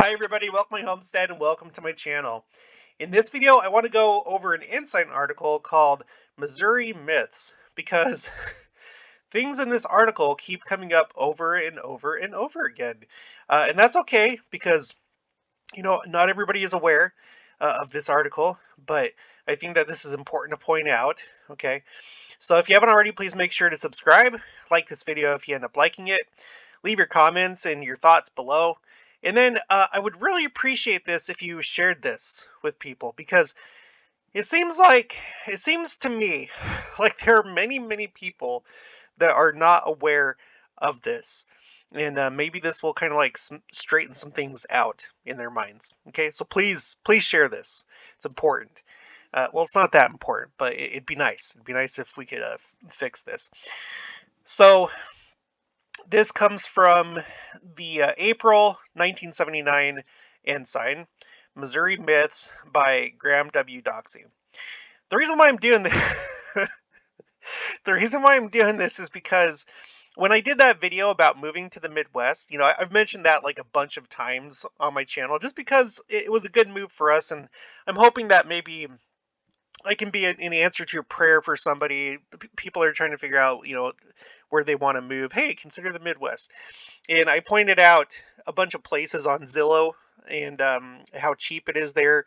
Hi everybody, welcome to my homestead and welcome to my channel. In this video, I want to go over an Ensign article called Missouri Myths because things in this article keep coming up over and over and over again. And that's okay because, not everybody is aware of this article, but I think that this is important to point out. Okay, so if you haven't already, please make sure to subscribe, like this video if you end up liking it, leave your comments and your thoughts below. And then I would really appreciate this if you shared this with people because it seems to me like there are many, many people that are not aware of this. And maybe this will kind of like straighten some things out in their minds. Okay, so please share this. It's important. Well, it's not that important, but it'd be nice. It'd be nice if we could fix this. So this comes from the April 1979 Ensign, Missouri Myths by Graham W. Doxey. The reason why I'm doing this, the reason why I'm doing this is because when I did that video about moving to the Midwest, I've mentioned that like a bunch of times on my channel, just because it was a good move for us, and I'm hoping that maybe I can be an answer to a prayer for somebody. People are trying to figure out, where they want to move. Hey, consider the Midwest. And I pointed out a bunch of places on Zillow and how cheap it is there,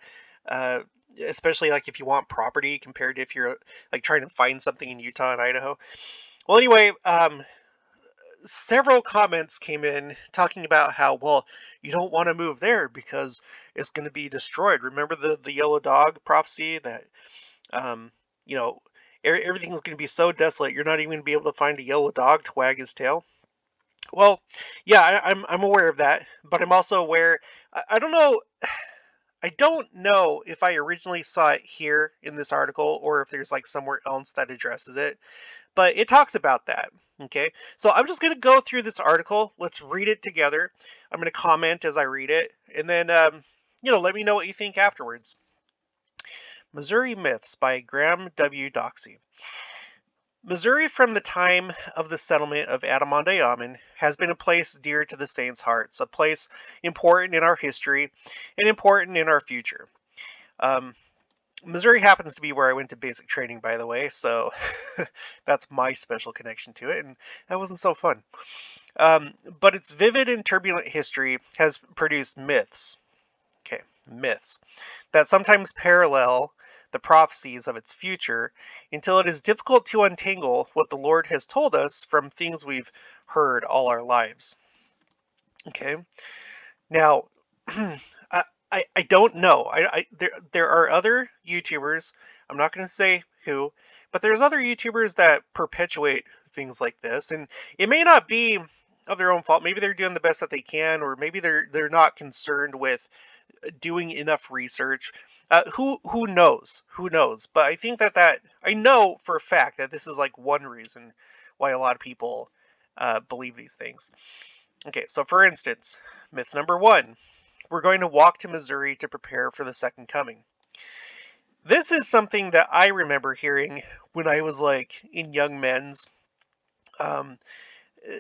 uh, especially like if you want property compared to if you're like trying to find something in Utah and Idaho. Well, anyway, several comments came in talking about how, well, you don't want to move there because it's going to be destroyed. Remember the yellow dog prophecy that um, you know, everything's going to be so desolate, you're not even going to be able to find a yellow dog to wag his tail. Well, yeah, I'm aware of that, but I'm also aware. I don't know. I don't know if I originally saw it here in this article or if there's like somewhere else that addresses it, but it talks about that. Okay, so I'm just going to go through this article. Let's read it together. I'm going to comment as I read it, and then let me know what you think afterwards. Missouri Myths by Graham W. Doxey. Missouri from the time of the settlement of Adamonte-Ammon has been a place dear to the saints' hearts, a place important in our history and important in our future. Um, Missouri happens to be where I went to basic training, by the way, so that's my special connection to it, and that wasn't so fun. But its vivid and turbulent history has produced myths. Okay, myths that sometimes parallel the prophecies of its future until it is difficult to untangle what the Lord has told us from things we've heard all our lives. Okay, now I don't know. There are other YouTubers. I'm not going to say who, but there's other YouTubers that perpetuate things like this, and it may not be of their own fault. Maybe they're doing the best that they can, or maybe they're not concerned with doing enough research. Who knows? Who knows? But I think that I know for a fact that this is like one reason why a lot of people believe these things. Okay, so for instance, myth number one: we're going to walk to Missouri to prepare for the second coming. This is something that I remember hearing when I was like in young men's. Um,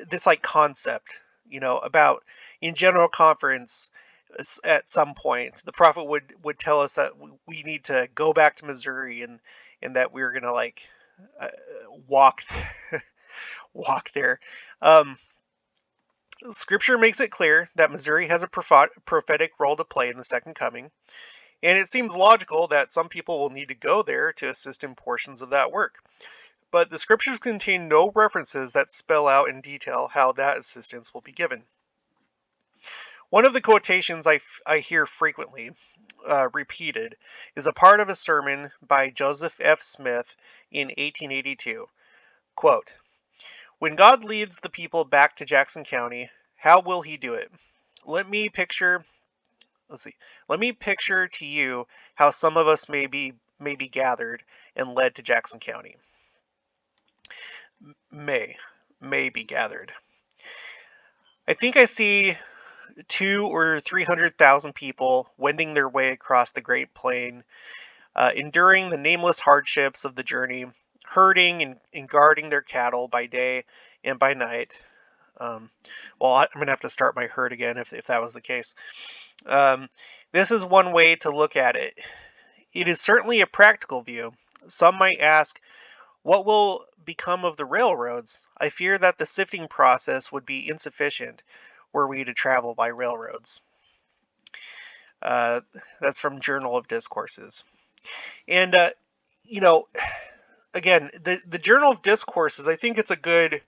this like concept, about in general conference at some point the prophet would tell us that we need to go back to Missouri and that we are gonna like uh, walk walk there. Um, Scripture makes it clear that Missouri has a prophetic role to play in the second coming, and it seems logical that some people will need to go there to assist in portions of that work. But the scriptures contain no references that spell out in detail how that assistance will be given. One of the quotations I hear frequently repeated is a part of a sermon by Joseph F. Smith in 1882. Quote, "When God leads the people back to Jackson County, how will he do it? Let me picture, let's see, let me picture to you how some of us may be gathered and led to Jackson County." May be gathered. I think I see 200,000 or 300,000 people wending their way across the Great Plain, enduring the nameless hardships of the journey, herding and guarding their cattle by day and by night. Well, I'm gonna have to start my herd again if that was the case. Um, this is one way to look at it. It is certainly a practical view. Some might ask, what will become of the railroads? I fear that the sifting process would be insufficient were we to travel by railroads. Uh, that's from Journal of Discourses. And, you know, again, the Journal of Discourses, I think it's a good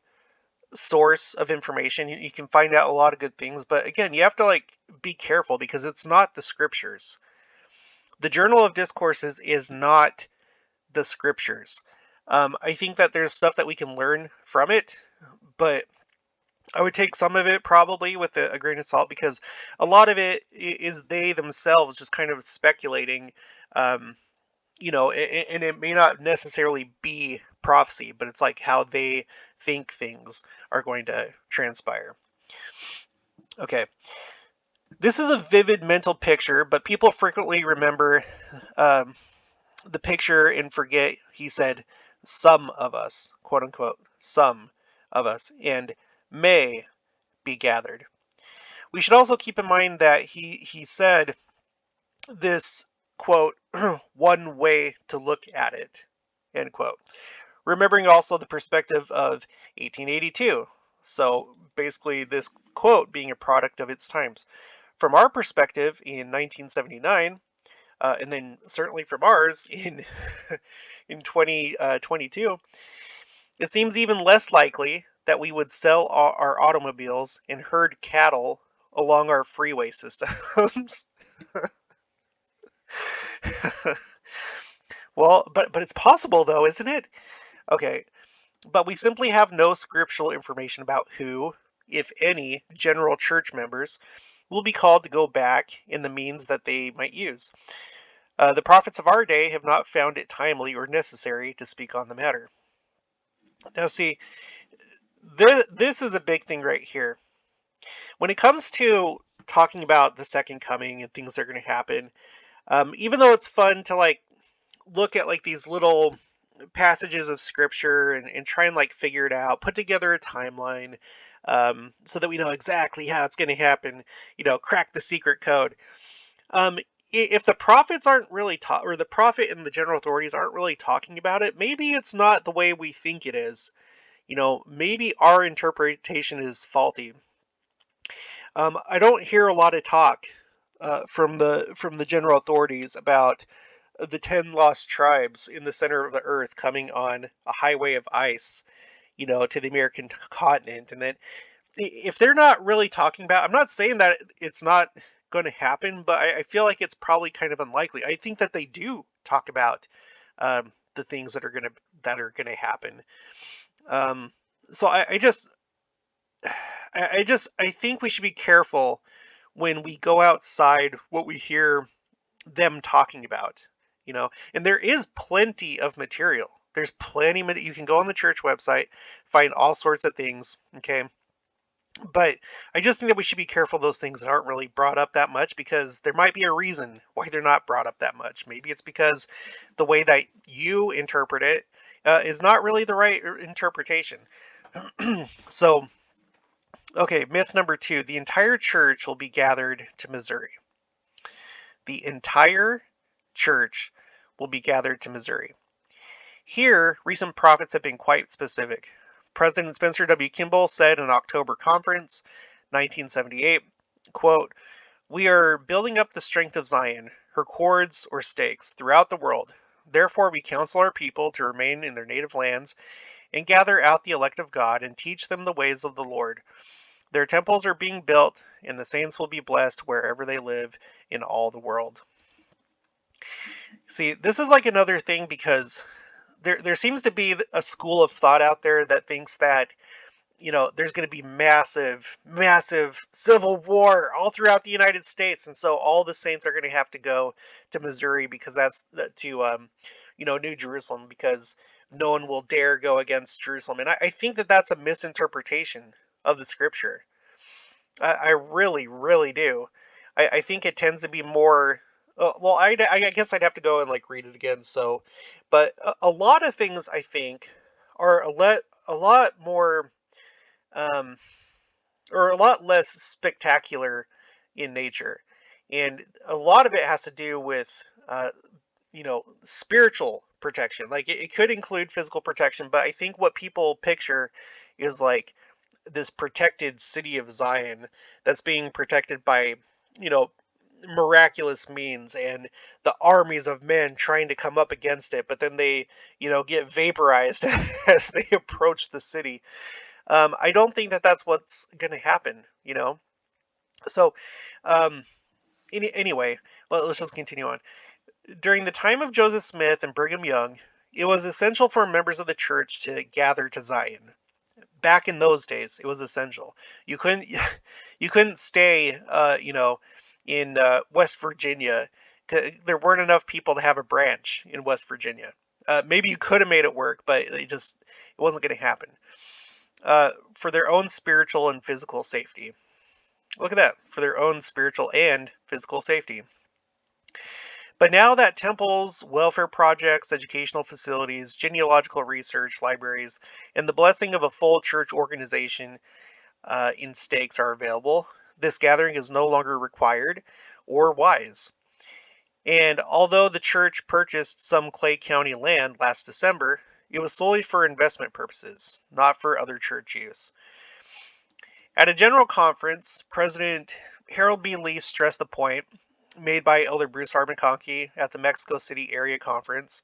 source of information. You can find out a lot of good things, but again, you have to like be careful because it's not the scriptures. The Journal of Discourses is not the scriptures. I think that there's stuff that we can learn from it, but I would take some of it probably with a grain of salt because a lot of it is they themselves just kind of speculating, um, and it may not necessarily be prophecy, but it's like how they think things are going to transpire. Okay, this is a vivid mental picture, but people frequently remember um, the picture and forget he said, some of us, quote unquote, some of us, and may be gathered. We should also keep in mind that he said this, quote, one way to look at it, end quote. Remembering also the perspective of 1882. So basically, this quote being a product of its times. From our perspective in 1979, and then certainly from ours in in 2022, it seems even less likely that we would sell our automobiles and herd cattle along our freeway systems. Well, but it's possible though, isn't it? Okay, but we simply have no scriptural information about who, if any, general church members will be called to go back in the means that they might use. The prophets of our day have not found it timely or necessary to speak on the matter. Now, see, this is a big thing right here. When it comes to talking about the second coming and things that are going to happen, even though it's fun to like look at like these little passages of scripture and try and like figure it out, put together a timeline, so that we know exactly how it's going to happen, crack the secret code. Um, if the prophets aren't really taught, or the prophet and the general authorities aren't really talking about it, maybe it's not the way we think it is. Maybe our interpretation is faulty. I don't hear a lot of talk from the general authorities about the 10 lost tribes in the center of the earth coming on a highway of ice, to the American continent. And then if they're not really talking about, I'm not saying that it's not going to happen, but I feel like it's probably kind of unlikely. I think that they do talk about the things that are gonna happen. Um, so I think we should be careful when we go outside what we hear them talking about, and there is plenty of material. There's plenty you can go on the church website, find all sorts of things, okay? But I just think that we should be careful those things that aren't really brought up that much because there might be a reason why they're not brought up that much. Maybe it's because the way that you interpret it is not really the right interpretation. So, okay, myth number 2, the entire church will be gathered to Missouri. The entire church will be gathered to Missouri. Here, recent prophets have been quite specific. President Spencer W. Kimball said in an October conference, 1978, quote, "We are building up the strength of Zion, her cords or stakes, throughout the world. Therefore we counsel our people to remain in their native lands and gather out the elect of God and teach them the ways of the Lord. Their temples are being built, and the saints will be blessed wherever they live in all the world." See, this is like another thing because there seems to be a school of thought out there that thinks that there's going to be massive civil war all throughout the United States, and so all the saints are going to have to go to Missouri because to New Jerusalem because no one will dare go against Jerusalem, and I think that that's a misinterpretation of the scripture. I really, really do. I think it tends to be more. Well, I guess I'd have to go and like read it again. So, but a lot of things I think are a lot more. Um, or a lot less spectacular in nature. And a lot of it has to do with, spiritual protection. Like it could include physical protection, but I think what people picture is like this protected city of Zion that's being protected by, you know, miraculous means and the armies of men trying to come up against it, but then they, get vaporized as they approach the city. I don't think that that's what's going to happen, So, um, anyway, let's just continue on. During the time of Joseph Smith and Brigham Young, it was essential for members of the church to gather to Zion. Back in those days, it was essential. You couldn't you couldn't stay, in West Virginia. There weren't enough people to have a branch in West Virginia. Maybe you could have made it work, but it wasn't going to happen. For their own spiritual and physical safety. Look at that. For their own spiritual and physical safety. But now that temples, welfare projects, educational facilities, genealogical research, libraries, and the blessing of a full church organization in stakes are available, this gathering is no longer required or wise. And although the church purchased some Clay County land last December, it was solely for investment purposes, not for other church use. At a general conference, President Harold B. Lee stressed the point made by Elder Bruce Harmon Conkey at the Mexico City Area Conference.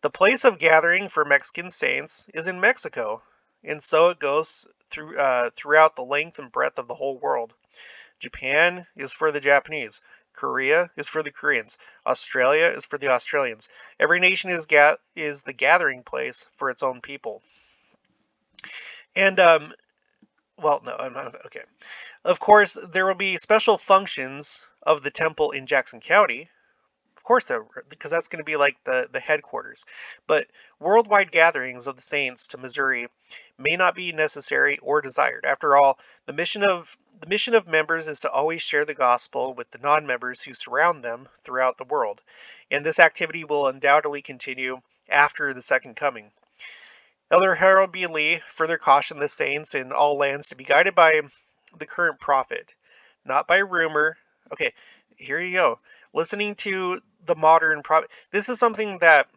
The place of gathering for Mexican saints is in Mexico, and so it goes throughout the length and breadth of the whole world. Japan is for the Japanese. Korea is for the Koreans. Australia is for the Australians. Every nation is the gathering place for its own people. And well, no, I'm not okay. Of course, there will be special functions of the temple in Jackson County. Of course, because that's going to be like the headquarters. But worldwide gatherings of the saints to Missouri may not be necessary or desired. After all, the mission of members is to always share the gospel with the non-members who surround them throughout the world, and this activity will undoubtedly continue after the second coming. Elder Harold B. Lee further cautioned the saints in all lands to be guided by the current prophet, not by rumor. Okay, here you go. Listening to the modern prophet. This is something that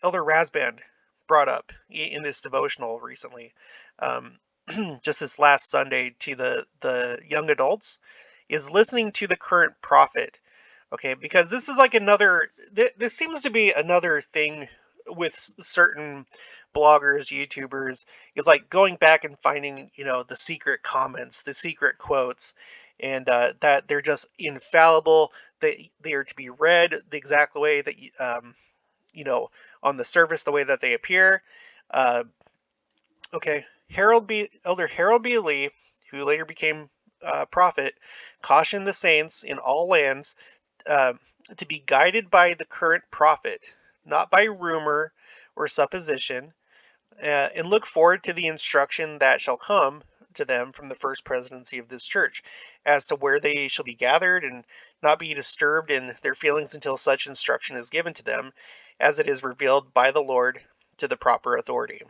Elder Rasband brought up in this devotional recently, um, just this last Sunday to the young adults, is listening to the current prophet. Okay, because this is like another. This seems to be another thing with certain bloggers, YouTubers, is like going back and finding, the secret comments, the secret quotes, and that they're just infallible. They are to be read the exact way that you know, on the surface, the way that they appear. Uh, okay, Elder Harold B. Lee, who later became prophet, cautioned the saints in all lands uh, to be guided by the current prophet, not by rumor or supposition, and look forward to the instruction that shall come to them from the first presidency of this church as to where they shall be gathered, and not be disturbed in their feelings until such instruction is given to them as it is revealed by the Lord to the proper authority.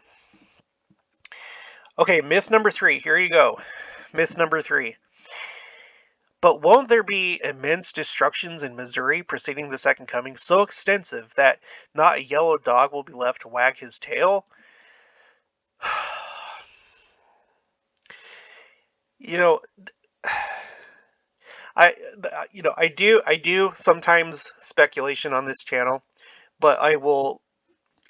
Okay, myth number 3. Here you go. Myth number 3. But won't there be immense destructions in Missouri preceding the second coming, so extensive that not a yellow dog will be left to wag his tail? You know, I do sometimes speculation on this channel, but I will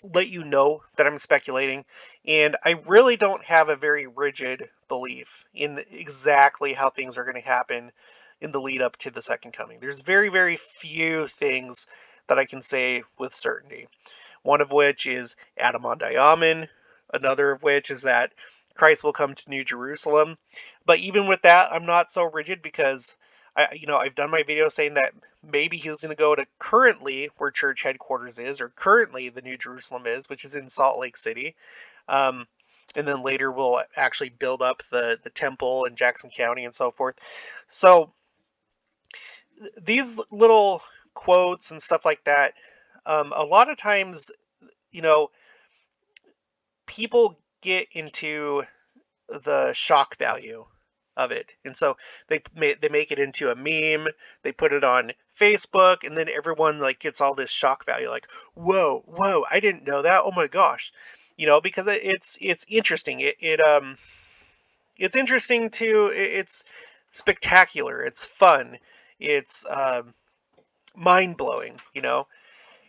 let you know that I'm speculating, and I really don't have a very rigid belief in exactly how things are going to happen in the lead up to the second coming. There's very, very few things that I can say with certainty. One of which is Adam on Diamond, another of which is that Christ will come to New Jerusalem. But even with that, I'm not so rigid because I've done my video saying that maybe he's going to go to currently where church headquarters is, or currently the New Jerusalem is, which is in Salt Lake City. Um, and then later we'll actually build up the temple in Jackson County and so forth. So these little quotes and stuff like that, a lot of times, you know, people get into the shock value of it. And so they make it into a meme, they put it on Facebook, and then everyone like gets all this shock value, like, whoa, whoa, I didn't know that. Oh my gosh. Because it's interesting. It's interesting to it's spectacular, it's fun, it's mind blowing,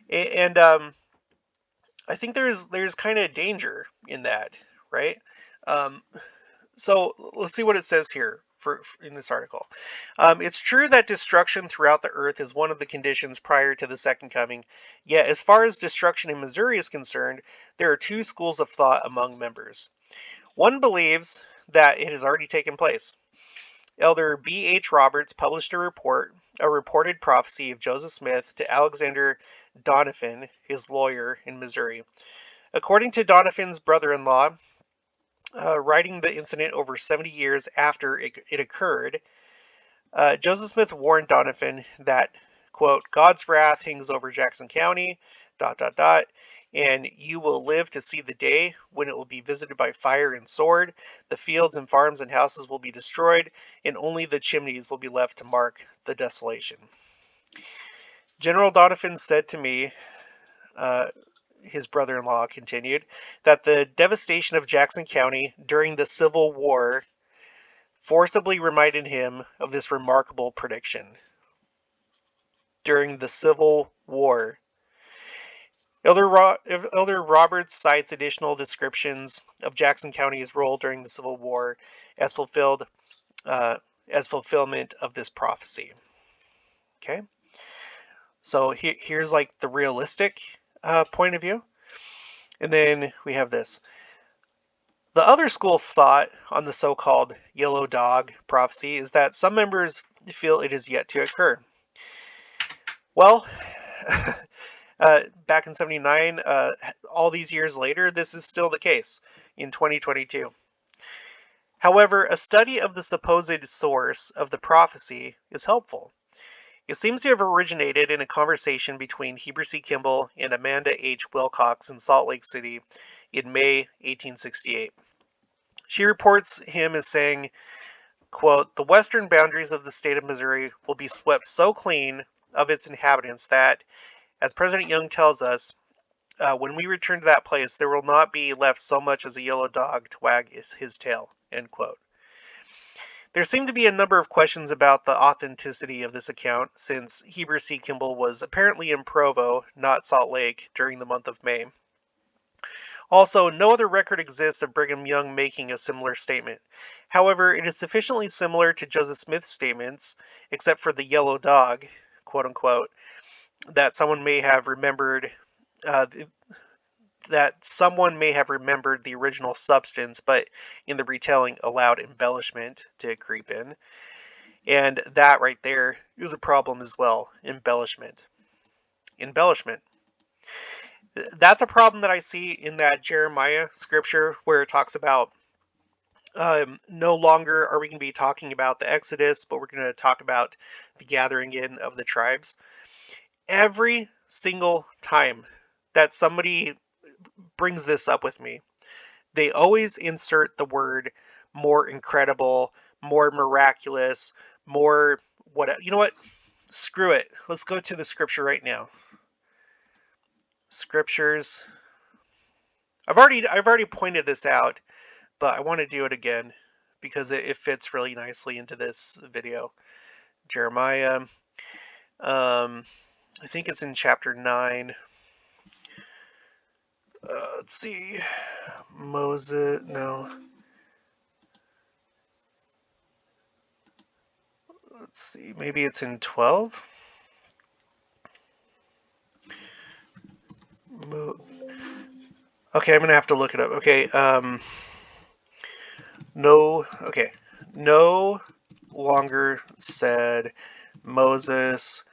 and I think there's kind of danger in that, right? Um, so let's see what it says here in this article. It's true that destruction throughout the earth is one of the conditions prior to the second coming. Yet, as far as destruction in Missouri is concerned, there are two schools of thought among members. One believes that it has already taken place. Elder B. H. Roberts published a reported prophecy of Joseph Smith to Alexander Donovan, his lawyer in Missouri. According to Donovan's brother-in-law, writing the incident over 70 years after it occurred, Joseph Smith warned Donovan that, quote, God's wrath hangs over Jackson County, dot, dot, dot, and you will live to see the day when it will be visited by fire and sword. The fields and farms and houses will be destroyed, and only the chimneys will be left to mark the desolation. General Donovan said to me, his brother-in-law continued, that the devastation of Jackson County during the Civil War forcibly reminded him of this remarkable prediction. During the Civil War. Elder Roberts cites additional descriptions of Jackson County's role during the Civil War as as fulfillment of this prophecy. Okay, so here's like the realistic point of view, and then we have this. The other school of thought on the so-called yellow dog prophecy is that some members feel it is yet to occur. Well, back in 79, all these years later, this is still the case in 2022. However, a study of the supposed source of the prophecy is helpful. It seems to have originated in a conversation between Heber C. Kimball and Amanda H. Wilcox in Salt Lake City in May 1868. She reports him as saying, quote, the western boundaries of the state of Missouri will be swept so clean of its inhabitants that, as President Young tells us, when we return to that place, there will not be left so much as a yellow dog to wag his tail, end quote. There seem to be a number of questions about the authenticity of this account, since Heber C. Kimball was apparently in Provo, not Salt Lake, during the month of May. Also, no other record exists of Brigham Young making a similar statement. However, it is sufficiently similar to Joseph Smith's statements, except for the yellow dog, quote unquote, that someone may have remembered the original substance, but in the retelling allowed embellishment to creep in. And that right there is a problem as well. Embellishment. That's a problem that I see in that Jeremiah scripture where it talks about no longer are we going to be talking about the Exodus, but we're going to talk about the gathering in of the tribes. Every single time that somebody brings this up with me, they always insert the word more incredible, more miraculous, more what. You know what? Screw it. Let's go to the scripture right now. Scriptures. I've already pointed this out, but I want to do it again because it fits really nicely into this video. Jeremiah. I think it's in chapter 9. Let's see. Moses, no. Let's see. Maybe it's in 12. Okay, I'm gonna have to look it up. Okay. No. Okay. No longer said Moses,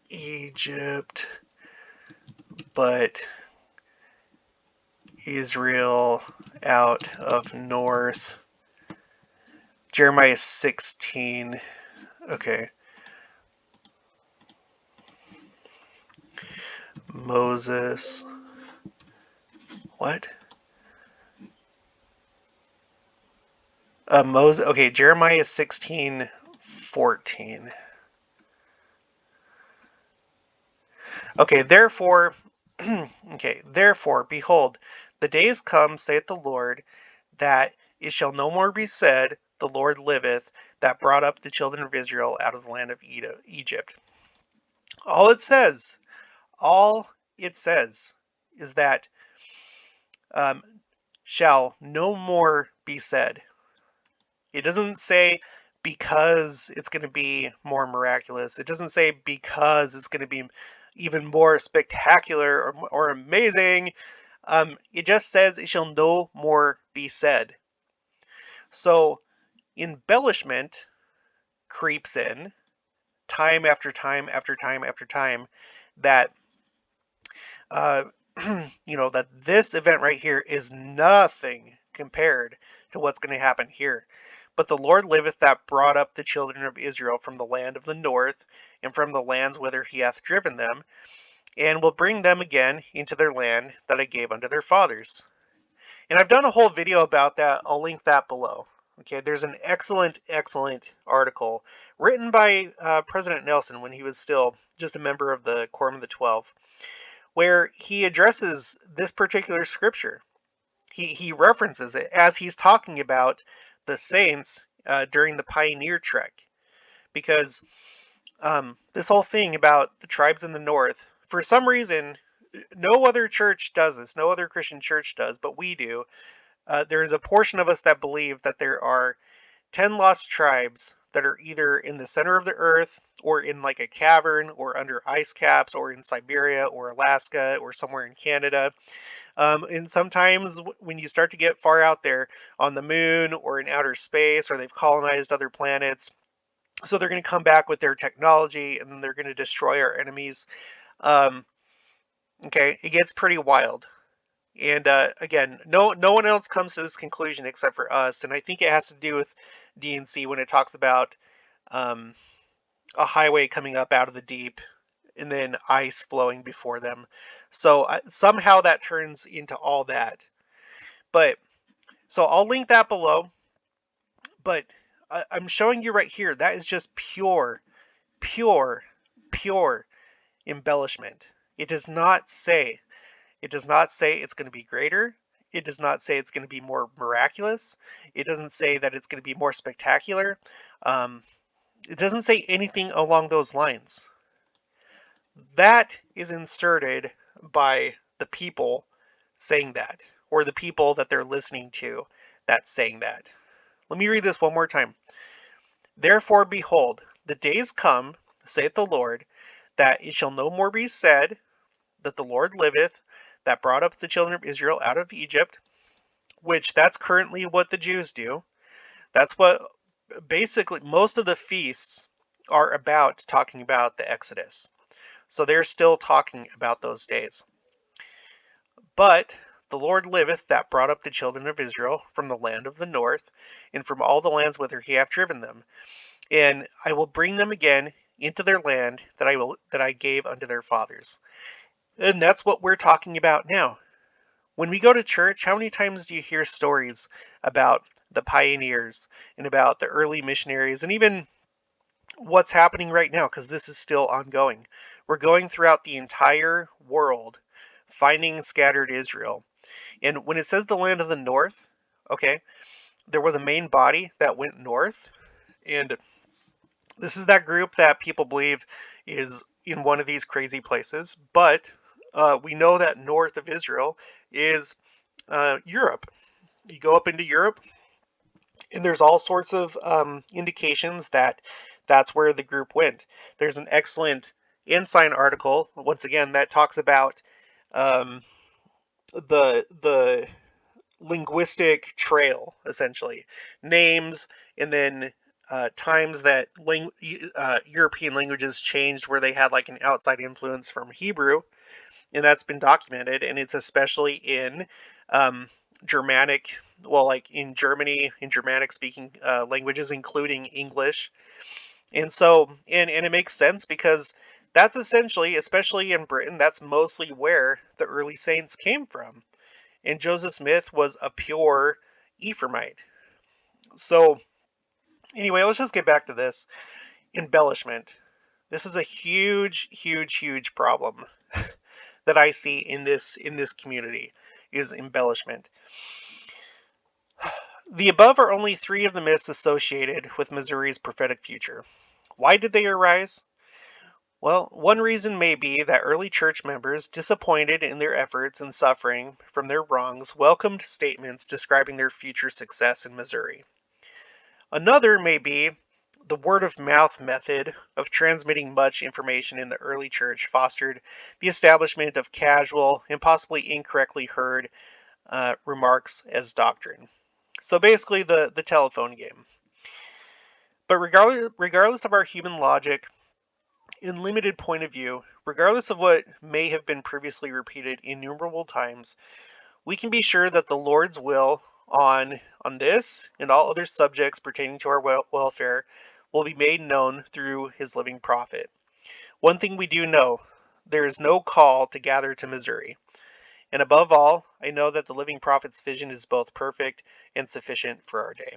Egypt, but Israel out of north. Jeremiah 16. Okay. Moses. What? Moses. Okay, Jeremiah 16:14. Okay, therefore, okay, therefore, behold, the days come, saith the Lord, that it shall no more be said, the Lord liveth, that brought up the children of Israel out of the land of Egypt. All it says, all it says is that um, shall no more be said. It doesn't say because it's going to be more miraculous. It doesn't say because it's going to be even more spectacular or amazing. It just says it shall no more be said. So embellishment creeps in time after time after time after time that uh, that this event right here is nothing compared to what's going to happen here. But the Lord liveth that brought up the children of Israel from the land of the north, and from the lands whither he hath driven them, and will bring them again into their land that I gave unto their fathers. And I've done a whole video about that. I'll link that below. Okay, there's an excellent, excellent article written by President Nelson when he was still just a member of the Quorum of the 12, where he addresses this particular scripture. He references it as he's talking about the saints during the pioneer trek, because this whole thing about the tribes in the north, for some reason, no other church does this, no other Christian church does, but we do. There is a portion of us that believe that there are 10 lost tribes that are either in the center of the earth or in like a cavern or under ice caps or in Siberia or Alaska or somewhere in Canada. And sometimes when you start to get far out there on the moon or in outer space, or they've colonized other planets, so they're going to come back with their technology and they're going to destroy our enemies. Um, okay, it gets pretty wild. And again, no one else comes to this conclusion except for us, and I think it has to do with DNC when it talks about um, a highway coming up out of the deep and then ice flowing before them. So somehow that turns into all that. But so I'll link that below. But I'm showing you right here. That is just pure, pure embellishment. It does not say. It does not say it's going to be greater. It does not say it's going to be more miraculous. It doesn't say that it's going to be more spectacular. Um, it doesn't say anything along those lines. That is inserted by the people saying that, or the people that they're listening to that's saying that. Let me read this one more time. Therefore, behold, the days come, saith the Lord, that it shall no more be said that the Lord liveth, that brought up the children of Israel out of Egypt, which that's currently what the Jews do. That's what basically most of the feasts are about, talking about the Exodus. So they're still talking about those days. But the Lord liveth that brought up the children of Israel from the land of the north, and from all the lands whither he hath driven them. And I will bring them again into their land that I gave unto their fathers. And that's what we're talking about now. When we go to church, how many times do you hear stories about the pioneers and about the early missionaries and even what's happening right now, because this is still ongoing. We're going throughout the entire world finding scattered Israel. And when it says the land of the north, okay, there was a main body that went north, and this is that group that people believe is in one of these crazy places, but we know that north of Israel is Europe. You go up into Europe, and there's all sorts of indications that that's where the group went. There's an excellent Ensign article, once again, that talks about um, the linguistic trail, essentially names, and then times that European languages changed, where they had like an outside influence from Hebrew, and that's been documented, and it's especially in um, Germanic, well, like in Germany, in Germanic speaking languages, including English. And so, and it makes sense because that's essentially, especially in Britain, that's mostly where the early saints came from. And Joseph Smith was a pure Ephraimite. So anyway, let's just get back to this. Embellishment. This is a huge, huge, huge problem that I see in this community is embellishment. The above are only three of the myths associated with Missouri's prophetic future. Why did they arise? Well, one reason may be that early church members, disappointed in their efforts and suffering from their wrongs, welcomed statements describing their future success in Missouri. Another may be the word of mouth method of transmitting much information in the early church fostered the establishment of casual and possibly incorrectly heard remarks as doctrine. So basically, the telephone game. But regardless of our human logic and limited point of view, regardless of what may have been previously repeated innumerable times, we can be sure that the Lord's will on this and all other subjects pertaining to our welfare will be made known through his living prophet. One thing we do know, there is no call to gather to Missouri. And above all, I know that the living prophet's vision is both perfect and sufficient for our day.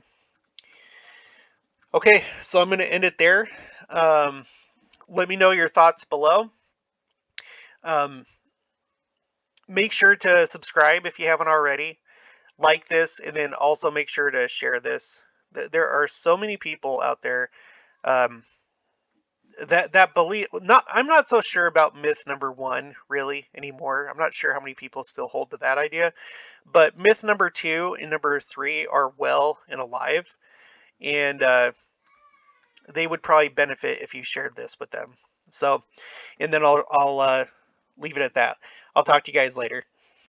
Okay, so I'm going to end it there. Let me know your thoughts below. Make sure to subscribe if you haven't already. Like this, and then also make sure to share this. There are so many people out there um, that believe. I'm not so sure about myth number one really anymore. I'm not sure how many people still hold to that idea. But myth number two and number three are well and alive, and they would probably benefit if you shared this with them. So, and then I'll leave it at that. I'll talk to you guys later.